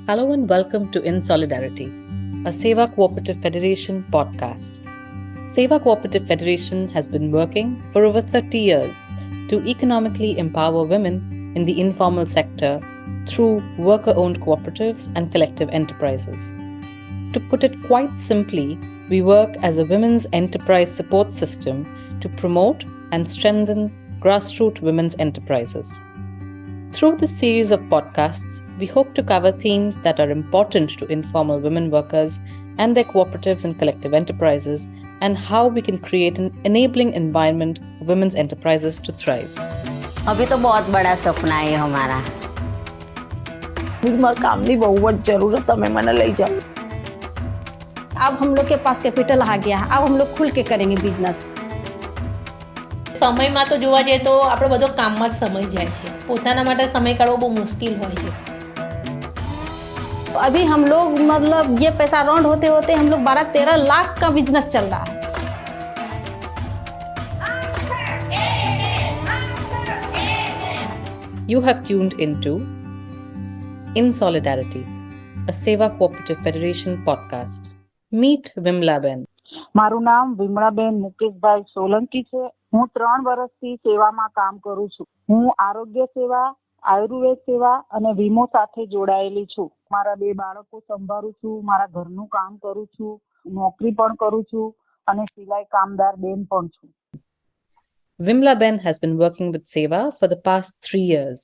Hello and welcome to In Solidarity, a Seva Cooperative Federation podcast. Seva Cooperative Federation has been working for over 30 years to economically empower women in the informal sector through worker-owned cooperatives and collective enterprises. To put it quite simply, we work as a women's enterprise support system to promote and strengthen grassroots women's enterprises. Through this series of podcasts, we hope to cover themes that are important to informal women workers and their cooperatives and collective enterprises, and how we can create an enabling environment for women's enterprises to thrive. अभी तो बहुत बड़ा सपना है हमारा। मुझे कामनी बहुत जरूरत है, मैंने ले जाओ। अब हम लोग के पास कैपिटल आ गया, अब हम लोग खुल के करेंगे बिजनेस। સમયમાં તો જોવા જઈએ તો આપણો બધો કામમાં જ સમય જાય છે, પોતાના માટે સમય કાઢવો બહુ મુશ્કેલ હોય છે। अभी हम लोग मतलब ये पैसा राउंड होते होते हम लोग 12-13 लाख का बिजनेस चल रहा है। You have tuned into In Solidarity, a Seva Cooperative Federation podcast. Meet Vimlaben. મારું નામ વિમળાબેન મુકેશભાઈ સોલંકી છે। હું 3 વર્ષથી સેવામાં કામ કરું છું। હું આરોગ્ય સેવા, આયુર્વેદ સેવા અને વીમો સાથે જોડાયેલી છું। મારા 2 બાળકો સંભાળું છું, મારા ઘરનું કામ કરું છું, નોકરી પણ કરું છું અને સિલાઈ કામદાર બેન પણ છું। Vimlaben has been working with Seva for the past 3 years.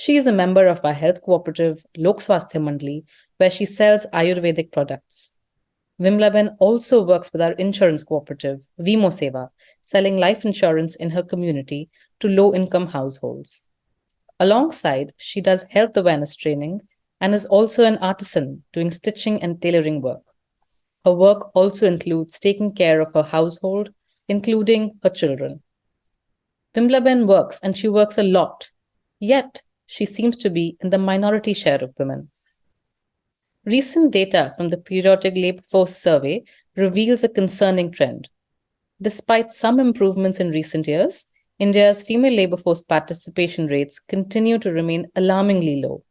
She is a member of our health cooperative Lok Swasthya Mandali, where she sells Ayurvedic products. Vimlaben also works with our insurance cooperative, Vimo Seva, selling life insurance in her community to low-income households. Alongside, she does health awareness training and is also an artisan doing stitching and tailoring work. Her work also includes taking care of her household, including her children. Vimlaben works, and she works a lot, yet she seems to be in the minority share of women. Recent data from the Periodic Labour Force Survey reveals a concerning trend. Despite some improvements in recent years, India's female labour force participation rates continue to remain alarmingly low.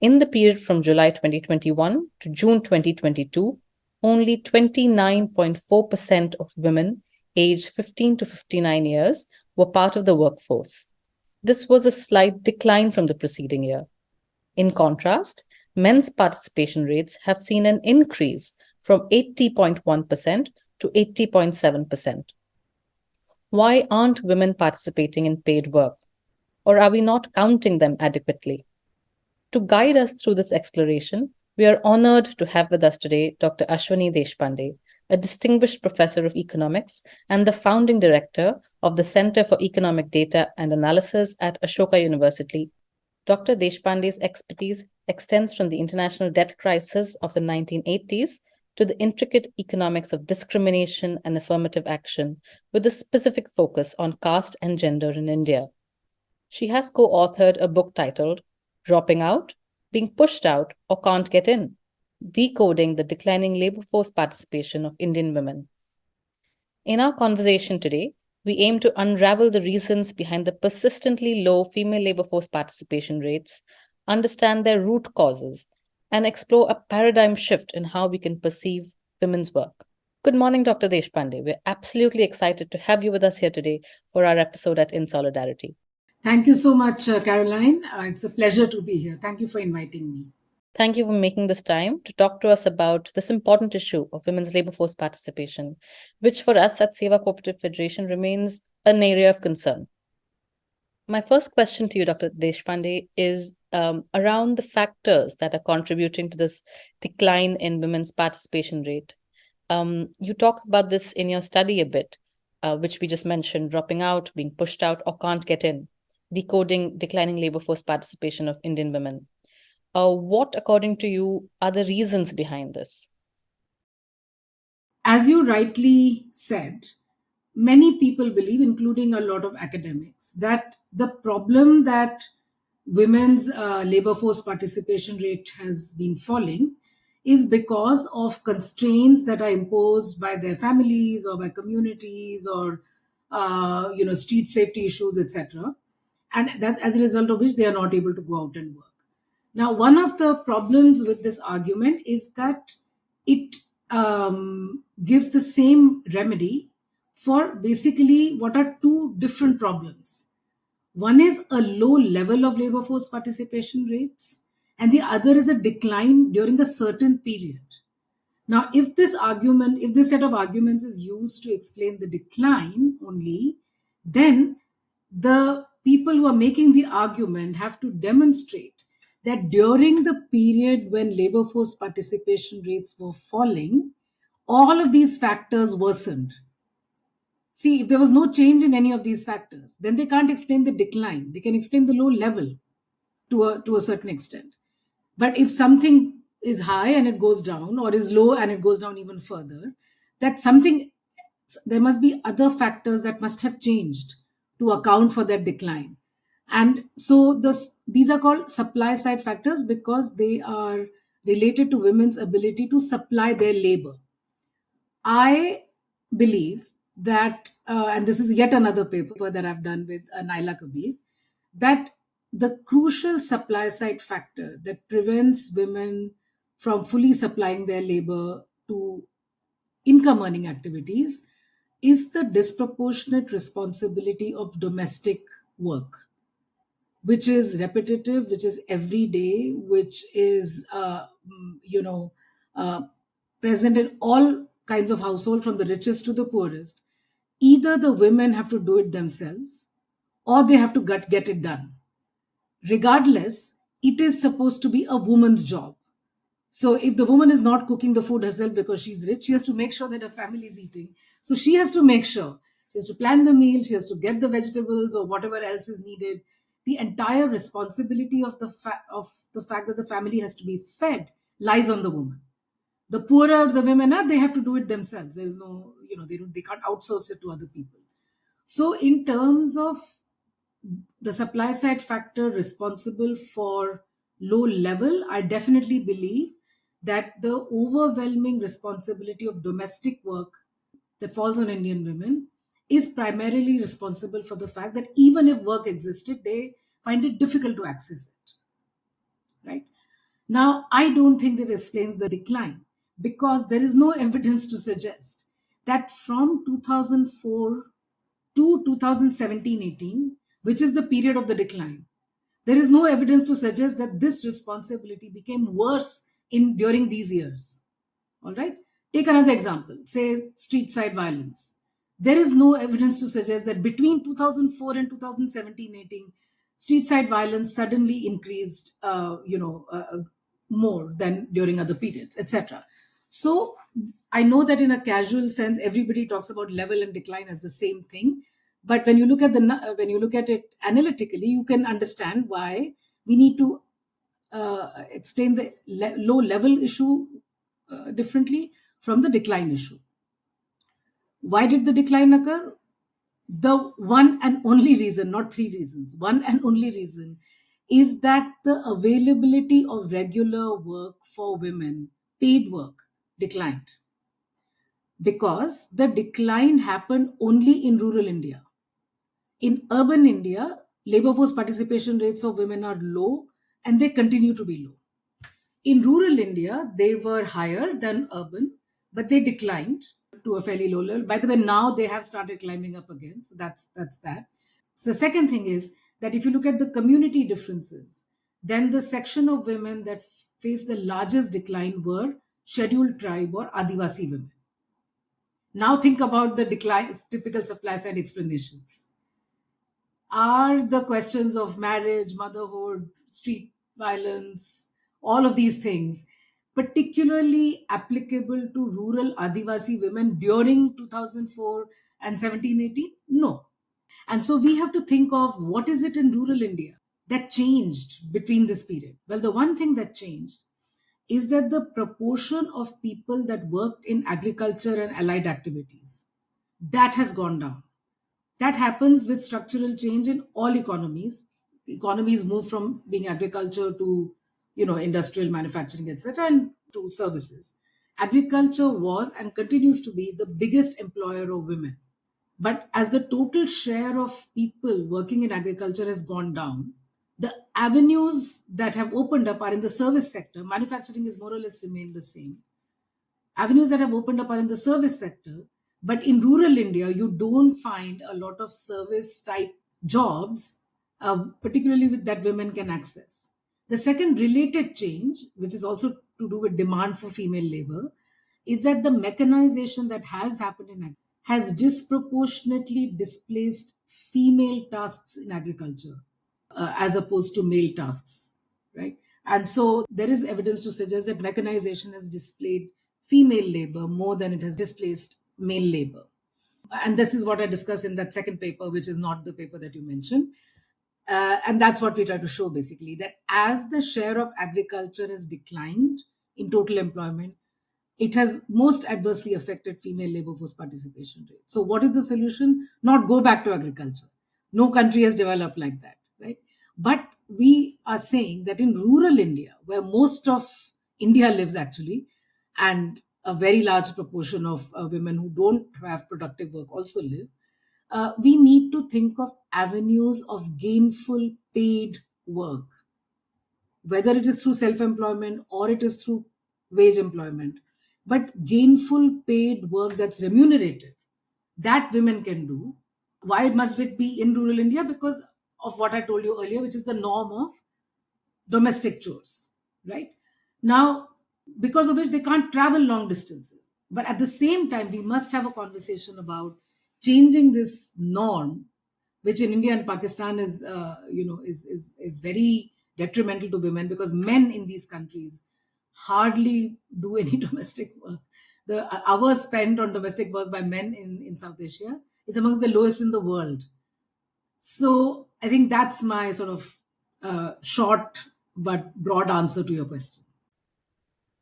In the period from July 2021 to June 2022, only 29.4% of women aged 15 to 59 years were part of the workforce. This was a slight decline from the preceding year. In contrast, men's participation rates have seen an increase from 80.1% to 80.7%. Why aren't women participating in paid work? Or are we not counting them adequately? To guide us through this exploration, we are honored to have with us today Dr. Ashwini Deshpande, a distinguished professor of economics and the founding director of the Center for Economic Data and Analysis at Ashoka University. Dr. Deshpande's expertise extends from the international debt crisis of the 1980s to the intricate economics of discrimination and affirmative action, with a specific focus on caste and gender in India. She has co-authored a book titled Dropping Out, Being Pushed Out or Can't Get In, Decoding the Declining Labour Force Participation of Indian Women. In our conversation today, we aim to unravel the reasons behind the persistently low female labour force participation rates, understand their root causes, and explore a paradigm shift in how we can perceive women's work. Good morning, Dr. Deshpande. We're absolutely excited to have you with us here today for our episode at In Solidarity. Thank you so much, Caroline. It's a pleasure to be here. Thank you for inviting me. Thank you for making this time to talk to us about this important issue of women's labour force participation, which for us at Seva Cooperative Federation remains an area of concern. My first question to you, Dr. Deshpande, is around the factors that are contributing to this decline in women's participation rate. You talk about this in your study a bit, which we just mentioned, dropping out, being pushed out, or can't get in, decoding declining labour force participation of Indian women. What, according to you, are the reasons behind this? As you rightly said, many people believe, including a lot of academics, that the problem that women's labor force participation rate has been falling is because of constraints that are imposed by their families or by communities or street safety issues, etc. and that as a result of which they are not able to go out and work. Now, one of the problems with this argument is that it gives the same remedy for basically what are two different problems. One is a low level of labor force participation rates, and the other is a decline during a certain period. Now, if this set of arguments is used to explain the decline only, then the people who are making the argument have to demonstrate that during the period when labor force participation rates were falling, all of these factors worsened. See, if there was no change in any of these factors, then they can't explain the decline. They can explain the low level to a certain extent. But if something is high and it goes down, or is low and it goes down even further, there must be other factors that must have changed to account for that decline. And so these are called supply side factors because they are related to women's ability to supply their labor. I believe that, and this is yet another paper that I've done with Naila Kabir, that the crucial supply side factor that prevents women from fully supplying their labor to income earning activities is the disproportionate responsibility of domestic work, which is repetitive, which is everyday, which is present in all kinds of household from the richest to the poorest. Either the women have to do it themselves or they have to get it done. Regardless, it is supposed to be a woman's job. So if the woman is not cooking the food herself because she's rich, she has to make sure that her family is eating. So she has to make sure. She has to plan the meal. She has to get the vegetables or whatever else is needed. The entire responsibility of the fact that the family has to be fed lies on the woman. The poorer the women are, they have to do it themselves. There is no, they can't outsource it to other people. So in terms of the supply side factor responsible for low level, I definitely believe that the overwhelming responsibility of domestic work that falls on Indian women is primarily responsible for the fact that even if work existed, they find it difficult to access it. Right? Now, I don't think that explains the decline because there is no evidence to suggest that from 2004 to 2017-18, which is the period of the decline, there is no evidence to suggest that this responsibility became worse during these years. All right? Take another example, say street side violence. There is no evidence to suggest that between 2004 and 2017-18, street side violence suddenly increased, more than during other periods, etc. So I know that in a casual sense, everybody talks about level and decline as the same thing. But when you look at it analytically, you can understand why we need to explain the low level issue differently from the decline issue. Why did the decline occur? The one and only reason, not three reasons, one and only reason is that the availability of regular work for women, paid work, declined. Because the decline happened only in rural India. In urban India, labor force participation rates of women are low and they continue to be low. In rural India, they were higher than urban, but they declined to a fairly low level. By the way, now they have started climbing up again. So that's that. So the second thing is that if you look at the community differences, then the section of women that faced the largest decline were scheduled tribe or Adivasi women. Now think about the decline, typical supply side explanations. Are the questions of marriage, motherhood, street violence, all of these things particularly applicable to rural Adivasi women during 2004 and 17-18? No. And so we have to think of what is it in rural India that changed between this period. Well, the one thing that changed is that the proportion of people that worked in agriculture and allied activities, that has gone down. That happens with structural change in all economies. Economies move from being agriculture to, industrial manufacturing, etc., and to services. Agriculture was and continues to be the biggest employer of women. But as the total share of people working in agriculture has gone down, the avenues that have opened up are in the service sector. Manufacturing is more or less remained the same. Avenues that have opened up are in the service sector. But in rural India, you don't find a lot of service type jobs, particularly that women can access. The second related change, which is also to do with demand for female labor, is that the mechanization that has happened in has disproportionately displaced female tasks in agriculture as opposed to male tasks, right? And so there is evidence to suggest that mechanization has displaced female labor more than it has displaced male labor. And this is what I discussed in that second paper, which is not the paper that you mentioned. And that's what we try to show basically, that as the share of agriculture has declined in total employment, it has most adversely affected female labor force participation rate. So, what is the solution? Not go back to agriculture. No country has developed like that, right? But we are saying that in rural India, where most of India lives actually, and a very large proportion of women who don't have productive work also live, we need to think of avenues of gainful paid work, whether it is through self employment or it is through wage employment, but gainful paid work that's remunerated, that women can do. Why must it be in rural India? Because of what I told you earlier, which is the norm of domestic chores, right? Now, because of which they can't travel long distances. But at the same time, we must have a conversation about changing this norm, which in India and Pakistan is, is very detrimental to women, because men in these countries hardly do any domestic work. The hours spent on domestic work by men in South Asia is amongst the lowest in the world. So I think that's my sort of short but broad answer to your question.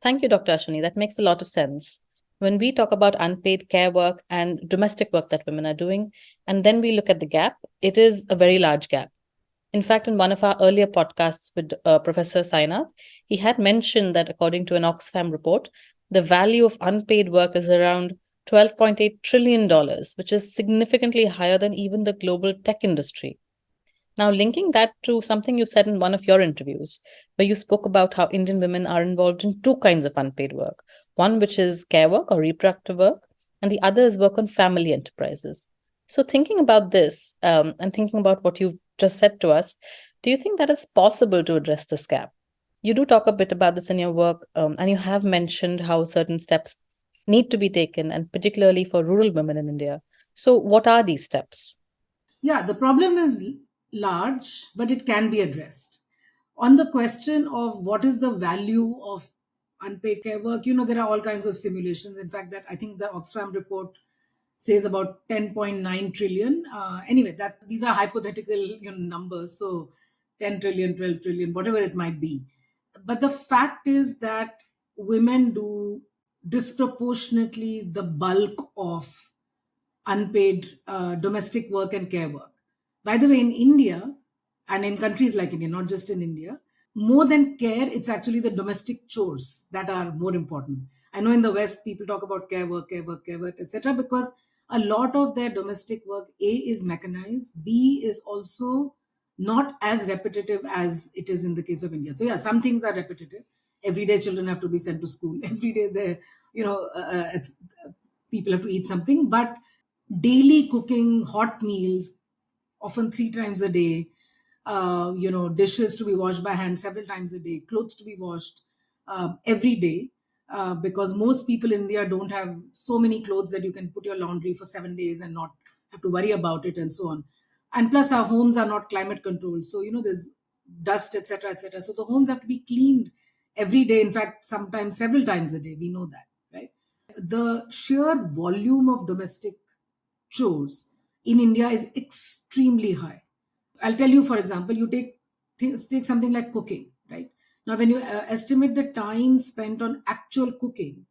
Thank you, Dr. Ashwini. That makes a lot of sense. When we talk about unpaid care work and domestic work that women are doing, and then we look at the gap, it is a very large gap. In fact, in one of our earlier podcasts with Professor Sainath, he had mentioned that according to an Oxfam report, the value of unpaid work is around $12.8 trillion, which is significantly higher than even the global tech industry. Now, linking that to something you said in one of your interviews, where you spoke about how Indian women are involved in two kinds of unpaid work, one which is care work or reproductive work, and the other is work on family enterprises. So thinking about this and thinking about what you've just said to us, do you think that it's possible to address this gap? You do talk a bit about this in your work, and you have mentioned how certain steps need to be taken, and particularly for rural women in India. So what are these steps? Yeah, the problem is large, but it can be addressed. On the question of what is the value of unpaid care work, there are all kinds of simulations. In fact, that I think the Oxfam report says about 10.9 trillion. Anyway, that these are hypothetical numbers. So 10 trillion, 12 trillion, whatever it might be. But the fact is that women do disproportionately the bulk of unpaid domestic work and care work. By the way, in India and in countries like India, not just in India, more than care, it's actually the domestic chores that are more important. I know in the West, people talk about care work, etc., because a lot of their domestic work, A, is mechanized, B, is also not as repetitive as it is in the case of India. So yeah, some things are repetitive. Every day children have to be sent to school. Every day people have to eat something. But daily cooking, hot meals, often 3 times a day, dishes to be washed by hand several times a day, clothes to be washed every day, because most people in India don't have so many clothes that you can put your laundry for 7 days and not have to worry about it and so on. And plus our homes are not climate controlled. So, there's dust, etc., etc. So the homes have to be cleaned every day. In fact, sometimes several times a day. We know that, right? The sheer volume of domestic chores in India is extremely high. I'll tell you, for example, you take something like cooking, right? Now, when you estimate the time spent on actual cooking,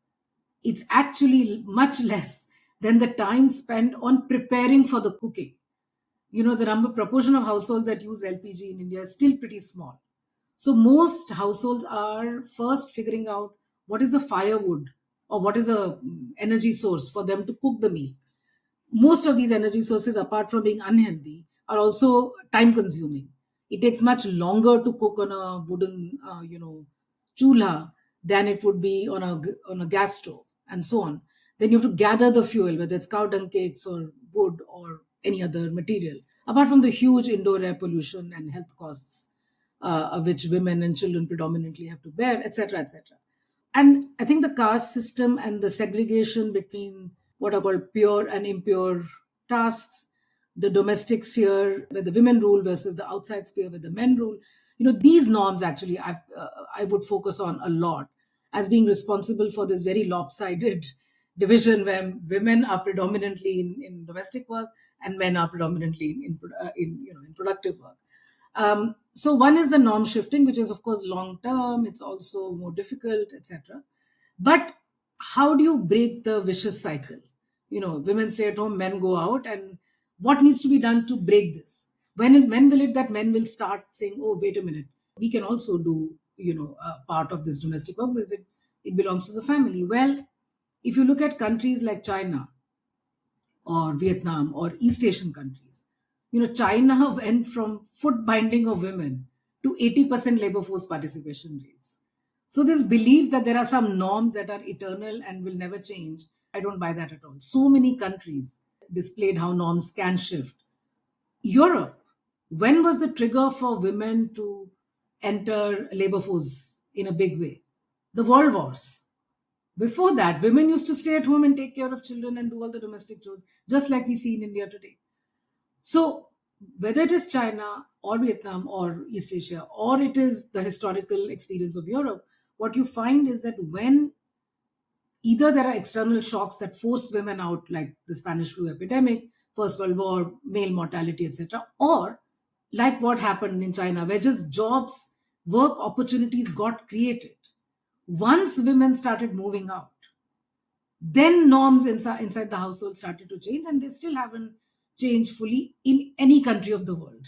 it's actually much less than the time spent on preparing for the cooking. The proportion of households that use LPG in India is still pretty small. So most households are first figuring out what is the firewood or what is a energy source for them to cook the meal. most of these energy sources, apart from being unhealthy, are also time consuming. It takes much longer to cook on a wooden, chulha than it would be on a gas stove, and so on. Then you have to gather the fuel, whether it's cow dung cakes or wood or any other material. Apart from the huge indoor air pollution and health costs, which women and children predominantly have to bear, etc., etc. And I think the caste system and the segregation between what are called pure and impure tasks, the domestic sphere where the women rule versus the outside sphere where the men rule, these norms actually I would focus on a lot as being responsible for this very lopsided division where women are predominantly in domestic work and men are predominantly in productive work. So one is the norm shifting, which is of course long term. It's also more difficult, etc. But how do you break the vicious cycle? Women stay at home, men go out, and what needs to be done to break this? When will it that men will start saying, "Oh, wait a minute, we can also do part of this domestic work because it belongs to the family." Well, if you look at countries like China or Vietnam or East Asian countries. China went from foot binding of women to 80% labor force participation rates. So this belief that there are some norms that are eternal and will never change, I don't buy that at all. So many countries displayed how norms can shift. Europe, when was the trigger for women to enter labor force in a big way? The world wars. Before that, women used to stay at home and take care of children and do all the domestic chores, just like we see in India today. So, whether it is China or Vietnam or East Asia, or it is the historical experience of Europe, what you find is that when either there are external shocks that force women out, like the Spanish flu epidemic, First World War, male mortality, etc., or like what happened in China, where just jobs, work opportunities got created. Once women started moving out, then norms inside the household started to change, and they still haven't changed fully in any country of the world.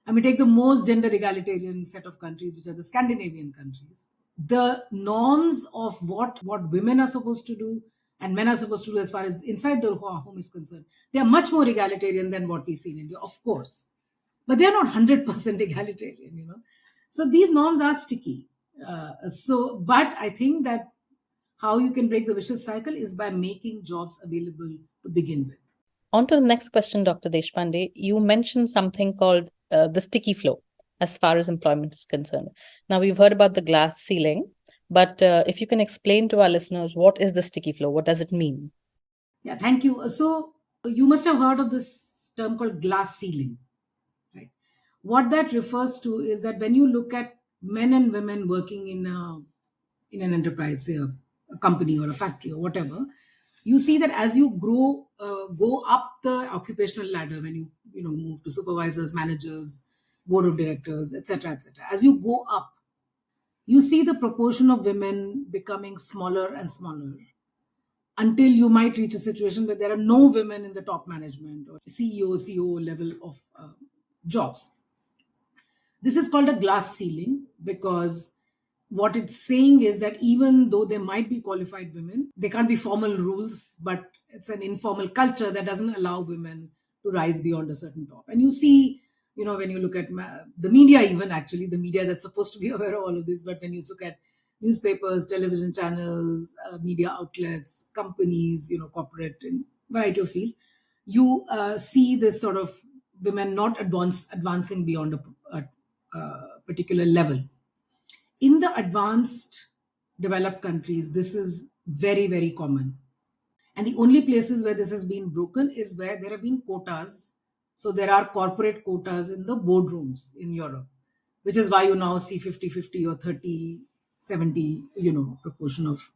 I mean, take the most gender egalitarian set of countries, which are the Scandinavian countries. The norms of what women are supposed to do and men are supposed to do as far as inside the home is concerned, they are much more egalitarian than what we see in India, of course. But they are not 100% egalitarian. So these norms are sticky. But I think that how you can break the vicious cycle is by making jobs available to begin with. On to the next question, Dr. Deshpande. You mentioned something called the sticky flow as far as employment is concerned. Now, we've heard about the glass ceiling, but if you can explain to our listeners, what is the sticky flow? What does it mean? Yeah, thank you. So you must have heard of this term called glass ceiling, right? What that refers to is that when you look at men and women working in an enterprise, say a company or a factory or whatever, you see that as you go up the occupational ladder, when you move to supervisors, managers, board of directors, etc., etc., as you go up, you see the proportion of women becoming smaller and smaller until you might reach a situation where there are no women in the top management or CEO, COO level of jobs. This is called a glass ceiling because what it's saying is that even though there might be qualified women, there can't be formal rules, but it's an informal culture that doesn't allow women to rise beyond a certain top. And you see, when you look at the media, even actually the media that's supposed to be aware of all of this, but when you look at newspapers, television channels, media outlets, companies, corporate in variety of fields, you see this sort of women not advancing beyond a particular level. In the advanced developed countries, this is very, very common. And the only places where this has been broken is where there have been quotas. So there are corporate quotas in the boardrooms in Europe, which is why you now see 50-50 or 30-70, proportion of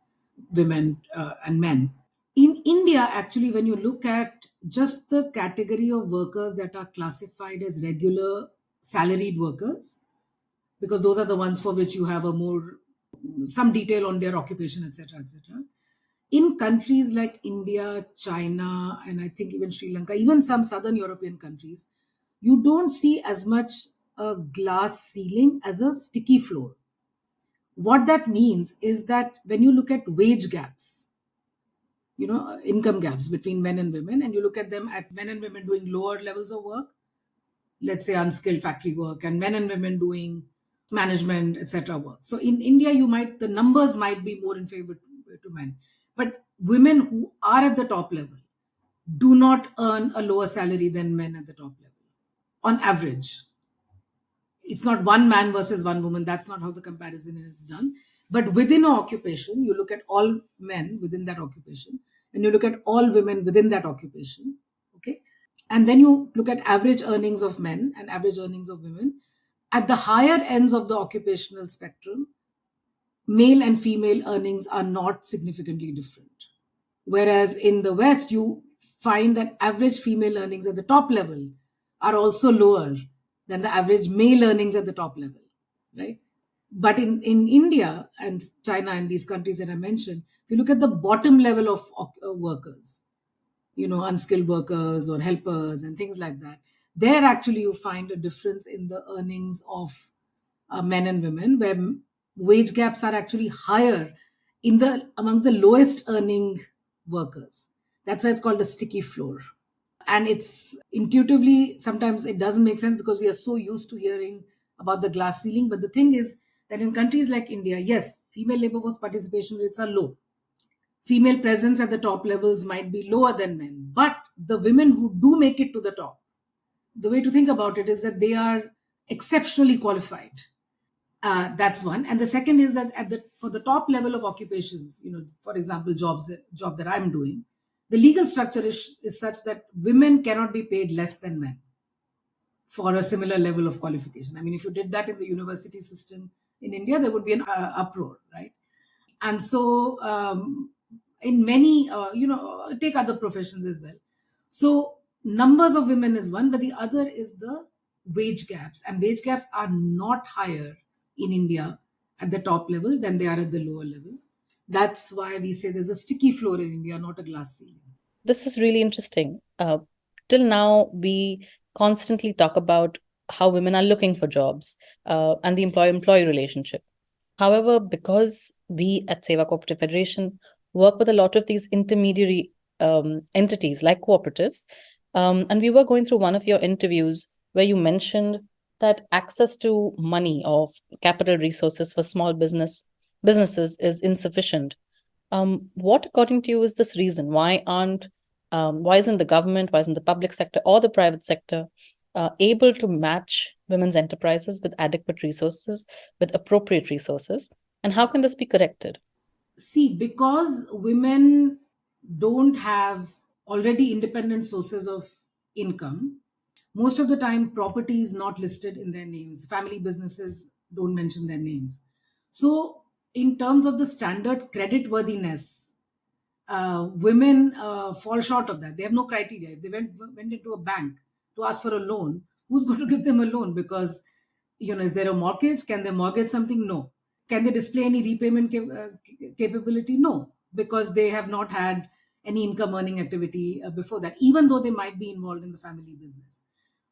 women and men. In India, actually, when you look at just the category of workers that are classified as regular salaried workers, because those are the ones for which you have some detail on their occupation, etc., etc. In countries like India, China, and I think even Sri Lanka, even some southern European countries, you don't see as much a glass ceiling as a sticky floor. What that means is that when you look at wage gaps, income gaps between men and women, and you look at them at men and women doing lower levels of work, let's say unskilled factory work, and men and women doing management, etc. work. So in India, the numbers might be more in favor to men, but women who are at the top level do not earn a lower salary than men at the top level on average. It's not one man versus one woman. That's not how the comparison is done. But within an occupation, you look at all men within that occupation, and you look at all women within that occupation. Okay. And then you look at average earnings of men and average earnings of women. At the higher ends of the occupational spectrum, male and female earnings are not significantly different. Whereas in the West, you find that average female earnings at the top level are also lower than the average male earnings at the top level, right? But in India and China and these countries that I mentioned, if you look at the bottom level of workers, unskilled workers or helpers and things like that, there actually you find a difference in the earnings of men and women, where wage gaps are actually higher amongst the lowest earning workers. That's why it's called a sticky floor. And it's intuitively, sometimes it doesn't make sense because we are so used to hearing about the glass ceiling. But the thing is that in countries like India, yes, female labor force participation rates are low. Female presence at the top levels might be lower than men. But the women who do make it to the top, the way to think about it is that they are exceptionally qualified. That's one. And the second is that for the top level of occupations, for example, job that I'm doing, the legal structure is such that women cannot be paid less than men for a similar level of qualification. I mean, if you did that in the university system in India, there would be an uproar, right? And so in many, take other professions as well. So numbers of women is one, but the other is the wage gaps. And wage gaps are not higher in India at the top level than they are at the lower level. That's why we say there's a sticky floor in India, not a glass ceiling. This is really interesting. Till now, we constantly talk about how women are looking for jobs and the employee-employee relationship. However, because we at Seva Cooperative Federation work with a lot of these intermediary entities like cooperatives, and we were going through one of your interviews where you mentioned that access to money or capital resources for small businesses is insufficient. What, according to you, is this reason? Why isn't the government, why isn't the public sector or the private sector able to match women's enterprises with adequate resources, with appropriate resources? And how can this be corrected? See, because women don't have already independent sources of income, most of the time property is not listed in their names. Family businesses don't mention their names. So in terms of the standard credit worthiness, women fall short of that. They have no criteria. If they went into a bank to ask for a loan, who's going to give them a loan? Because, is there a mortgage? Can they mortgage something? No. Can they display any repayment capability? No, because they have not had any income earning activity before that, even though they might be involved in the family business.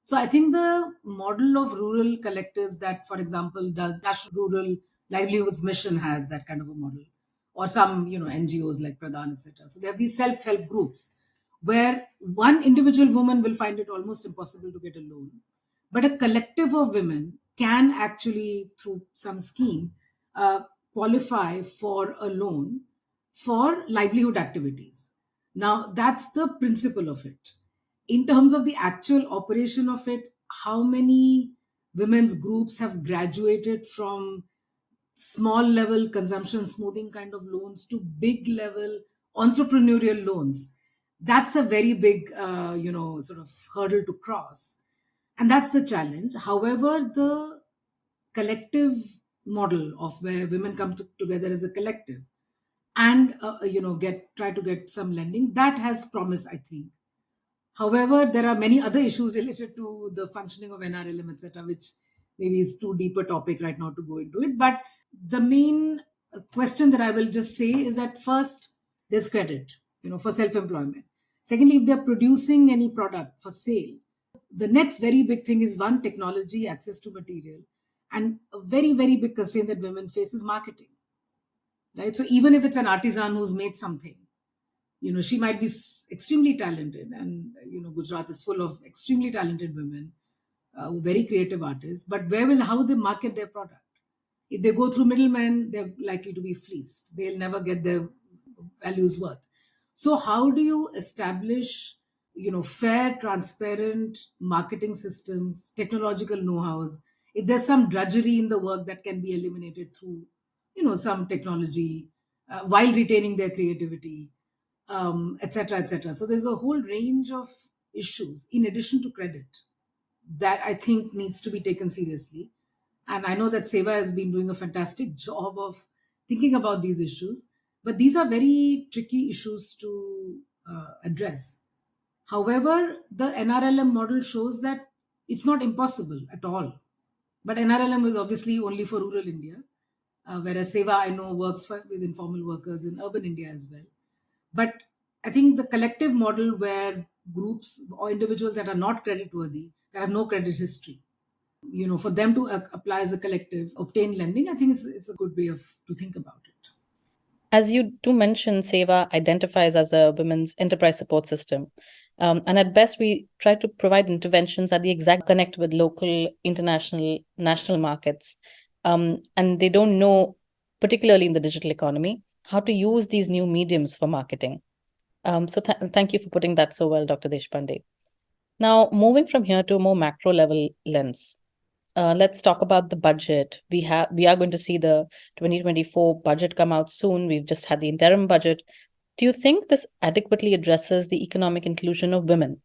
So I think the model of rural collectives that, for example, does National Rural Livelihoods Mission has that kind of a model, or some NGOs like Pradhan, etc. So they have these self-help groups where one individual woman will find it almost impossible to get a loan, but a collective of women can actually, through some scheme, qualify for a loan for livelihood activities. Now, that's the principle of it. In terms of the actual operation of it, how many women's groups have graduated from small level consumption smoothing kind of loans to big level entrepreneurial loans? That's a very big, sort of hurdle to cross. And that's the challenge. However, the collective model of where women come together as a collective and try to get some lending, that has promise, I think. However, there are many other issues related to the functioning of NRLM, etc., which maybe is too deep a topic right now to go into it. But the main question that I will just say is that first, there's credit, for self-employment. Secondly, if they're producing any product for sale, the next very big thing is one, technology, access to material. And a very, very big constraint that women face is marketing, right? So even if it's an artisan who's made something, She might be extremely talented, and Gujarat is full of extremely talented women, very creative artists. But how they market their product? If they go through middlemen, they're likely to be fleeced. They'll never get their values worth. So how do you establish, fair, transparent marketing systems, technological know-hows? If there's some drudgery in the work that can be eliminated through, some technology, while retaining their creativity, etc., etc. So there's a whole range of issues in addition to credit that I think needs to be taken seriously. And I know that Seva has been doing a fantastic job of thinking about these issues, but these are very tricky issues to address. However, the NRLM model shows that it's not impossible at all. But NRLM is obviously only for rural India, whereas Seva, I know, works with informal workers in urban India as well. But I think the collective model where groups or individuals that are not creditworthy, that have no credit history, for them to apply as a collective, obtain lending, I think it's a good way to think about it. As you do mention, Seva identifies as a women's enterprise support system. And at best, we try to provide interventions that the exact connect with local, international, national markets. And they don't know, particularly in the digital economy, how to use these new mediums for marketing. So thank you for putting that so well, Dr. Deshpande. Now, moving from here to a more macro level lens, let's talk about the budget. We are going to see the 2024 budget come out soon. We've just had the interim budget. Do you think this adequately addresses the economic inclusion of women,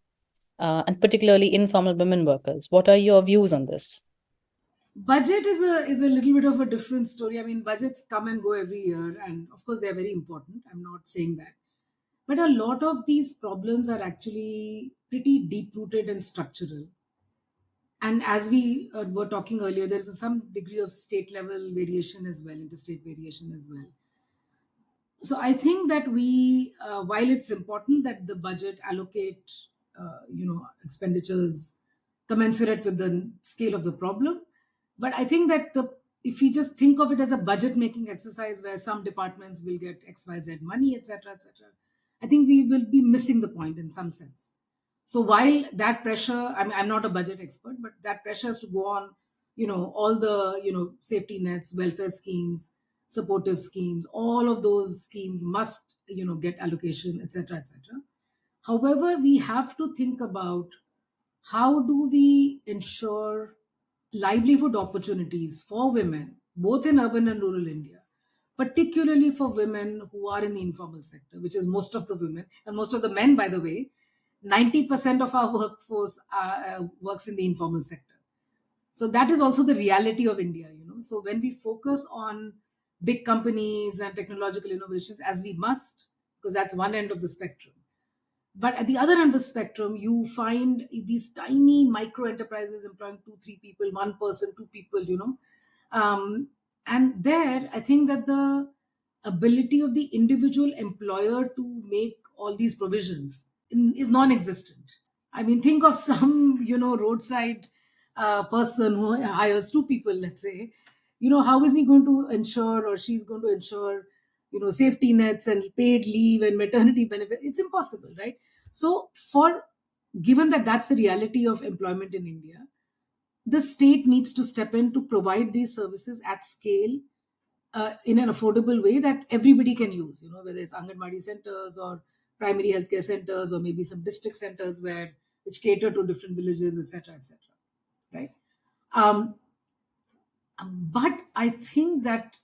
and particularly informal women workers? What are your views on this? Budget is a little bit of a different story. I mean, budgets come and go every year, and of course they're very important. I'm not saying that. But a lot of these problems are actually pretty deep-rooted and structural. And as we were talking earlier, there's some degree of state level variation as well, interstate variation as well. So I think that while it's important that the budget allocate, expenditures commensurate with the scale of the problem, but I think that if we just think of it as a budget making exercise where some departments will get XYZ money, etc., etc., I think we will be missing the point in some sense. So while that pressure, I'm not a budget expert, but that pressure has to go on, all the, safety nets, welfare schemes, supportive schemes, all of those schemes must, get allocation, etc., etc. However, we have to think about how do we ensure livelihood opportunities for women, both in urban and rural India, particularly for women who are in the informal sector, which is most of the women and most of the men, by the way. 90% of our workforce works in the informal sector. So that is also the reality of India, So when we focus on big companies and technological innovations, as we must, because that's one end of the spectrum. But at the other end of the spectrum, you find these tiny micro enterprises employing 2-3 people, one person, 2 people, and there, I think that the ability of the individual employer to make all these provisions is non-existent. I mean, think of some, roadside person who hires 2 people, let's say. How is he going to ensure, or she's going to ensure, safety nets and paid leave and maternity benefit? It's impossible, right? So given that that's the reality of employment in India, the state needs to step in to provide these services at scale, in an affordable way that everybody can use, whether it's Anganwadi centers or primary healthcare centers or maybe some district centers which cater to different villages, etc., etc. Right? But I think that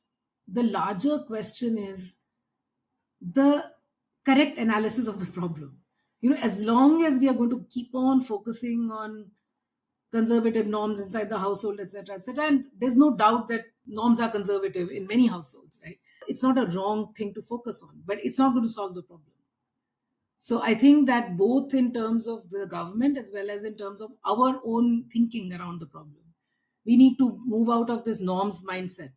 the larger question is the correct analysis of the problem. As long as we are going to keep on focusing on conservative norms inside the household, etc., etc., and there's no doubt that norms are conservative in many households, right? It's not a wrong thing to focus on, but it's not going to solve the problem. So I think that both in terms of the government as well as in terms of our own thinking around the problem, we need to move out of this norms mindset,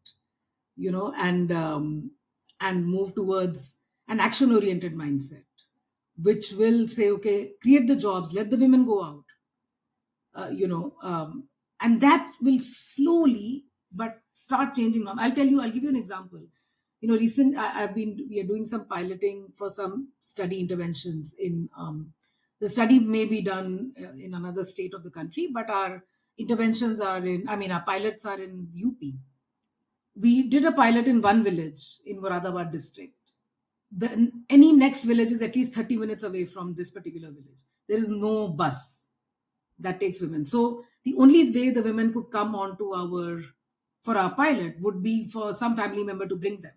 and move towards an action-oriented mindset, which will say, okay, create the jobs, let the women go out, and that will slowly but start changing. I'll give you an example. We are doing some piloting for some study interventions in, the study may be done in another state of the country, but our interventions are our pilots are in UP. We did a pilot in one village in Moradabad district. Any next village is at least 30 minutes away from this particular village. There is no bus that takes women. So the only way the women could come onto for our pilot would be for some family member to bring them.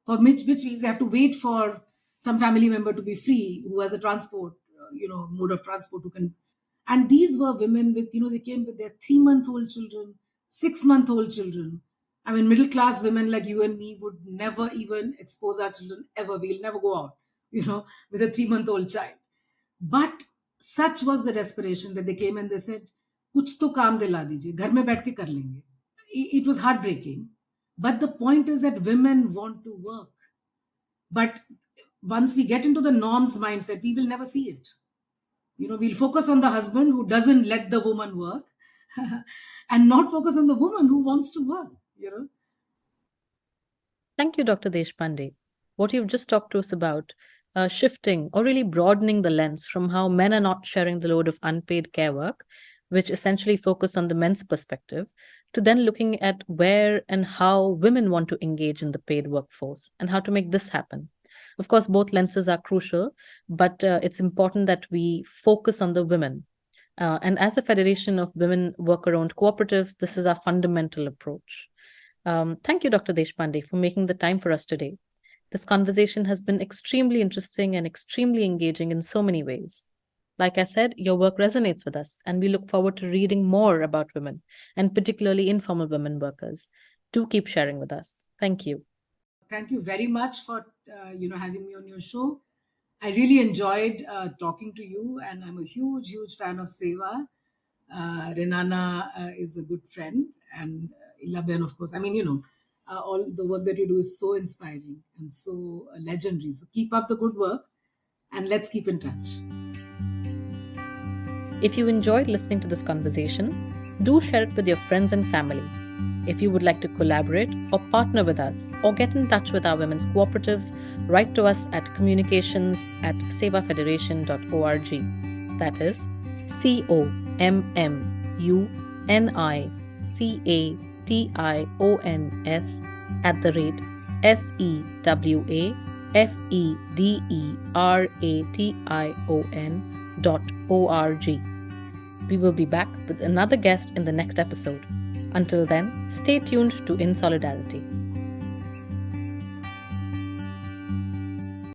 For which means they have to wait for some family member to be free who has a transport, mode of transport who can. And these were women with, they came with their 3-month-old children, 6-month-old children. I mean, middle class women like you and me would never even expose our children ever. We'll never go out, with a 3-month-old child. But such was the desperation that they came and they said, "Kuch to kaam dila dijiye, ghar mein baith ke kar lenge." It was heartbreaking. But the point is that women want to work. But once we get into the norms mindset, we will never see it. We'll focus on the husband who doesn't let the woman work and not focus on the woman who wants to work. Thank you, Dr. Deshpande. What you've just talked to us about, shifting or really broadening the lens from how men are not sharing the load of unpaid care work, which essentially focus on the men's perspective, to then looking at where and how women want to engage in the paid workforce and how to make this happen. Of course, both lenses are crucial, but it's important that we focus on the women. And as a federation of women worker-owned cooperatives, this is our fundamental approach. Thank you, Dr. Deshpande, for making the time for us today. This conversation has been extremely interesting and extremely engaging in so many ways. Like I said, your work resonates with us, and we look forward to reading more about women, and particularly informal women workers. Do keep sharing with us. Thank you. Thank you very much for having me on your show. I really enjoyed talking to you, and I'm a huge fan of Seva. Renana is a good friend, and Ilaben, of course. All the work that you do is so inspiring and so legendary. So keep up the good work, and let's keep in touch. If you enjoyed listening to this conversation, do share it with your friends and family. If you would like to collaborate or partner with us or get in touch with our women's cooperatives, write to us at communications@sevafederation.org. That is communications@sevafederation.org. We will be back with another guest in the next episode. Until then, stay tuned to In Solidarity.